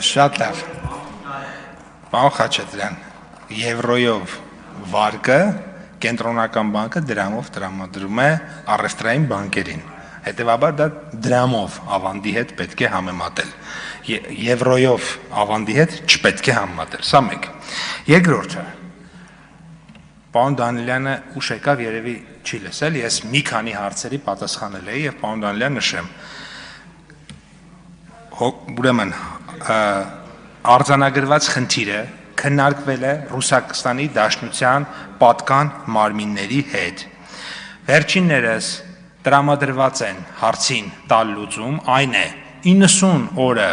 Շատ լավ։ Պարոն Խաչատրյան, եվրոյով վարկը կենտրոնական բանկը դրամով տրամադրում է առևտրային բանկերին։ Հետևաբար դա դրամով ավանդի հետ պետք է համեմատել։ Եվրոյով ավանդի հետ չպետք է համեմատել։ Սա մեկ։ Երկրորդը, պարոն Դանիելյանը ուշ եկավ, երևի չի լսել, ես մի քանի հարցերի պատասխանել էի եւ պարոն Դանիելյան նշեմ։ Ուրեմն արձանագրված խնդիրը քննարկվել է Ռուսաստանի Դաշնության պատկան մարմինների հետ։ Վերջիններս տրամադրված են հարցին տալ լուծում, այն է 90 օրը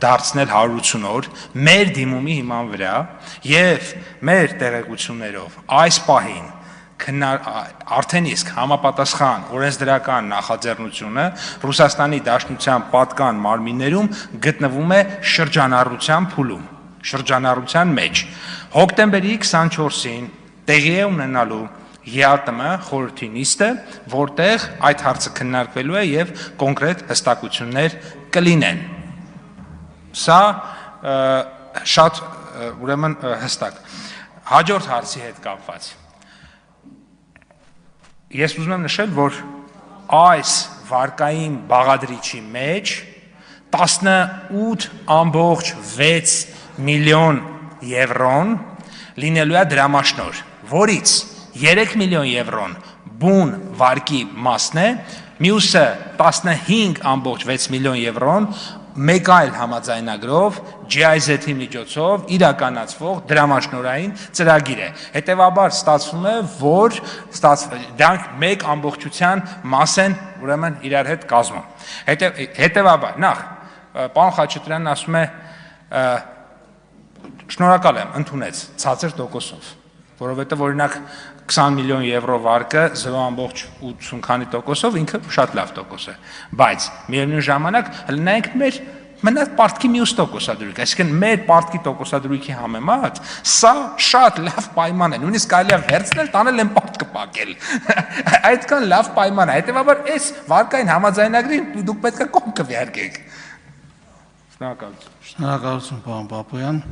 դարձնել 180 օր մեր դիմումի հիման վրա եւ մեր տեղեկություններով այս պահին արդեն իսկ համապատասխան օրենսդրական նախաձեռնությունը Ռուսաստանի Դաշնության պատկան մարմիններում գտնվում է շրջանառության փուլում, շրջանառության մեջ։ Հոկտեմբերի 24-ին տեղի է ունենալու ԵԱՏՄ խորհրդի նիստը, որտեղ այդ հարցը քննարկվելու է եւ կոնկրետ հստակություններ կլինեն։ Սա շատ ուրեմն հստակ։ Հաջորդ հարցի հետ կապված։ Ես ուզում եմ նշել, որ այս վարկային բաղադրիչի մեջ 18.6 միլիոն եվրոն լինելու է դրամաշնոր, որից 3 միլիոն եվրոն բուն վարկի մասն է, մյուսը 15.6 միլիոն եվրոն մեկ այլ համաձայնագրով GIZ-ի միջոցով իրականացվող դրամաշնորային ծրագիր է։ Հետևաբար ստացվում է, որ դրանք մեկ ամբողջության մաս են, ուրեմն իրար հետ կազմում։ Հետևաբար, նախ, պարոն Խաչատրյանն ասում է, շնորհակալ եմ, ընդունեց ցածր տոկոսով, որովհետև օրինակ 20 միլիոն եվրո վարկը 0.80 քանի տոկոսով ինքը շատ լավ տոկոս է, բայց միևնույն ժամանակ նայենք մեր մնաց պարտքի մյուս տոկոսադրույք, այսինքն մեր պարտքի տոկոսադրույքի համեմատ սա շատ լավ պայման է, նույնիսկ կարելի է վերցնել, տանել են պարտքը պակել, այդքան լավ պայման է, հետևաբար այս վարկային համաձայնագրին դուք պետք է կողմ քվեարկեք։ Շնորհակալություն։ Շնորհակալություն, պարոն Պապոյան։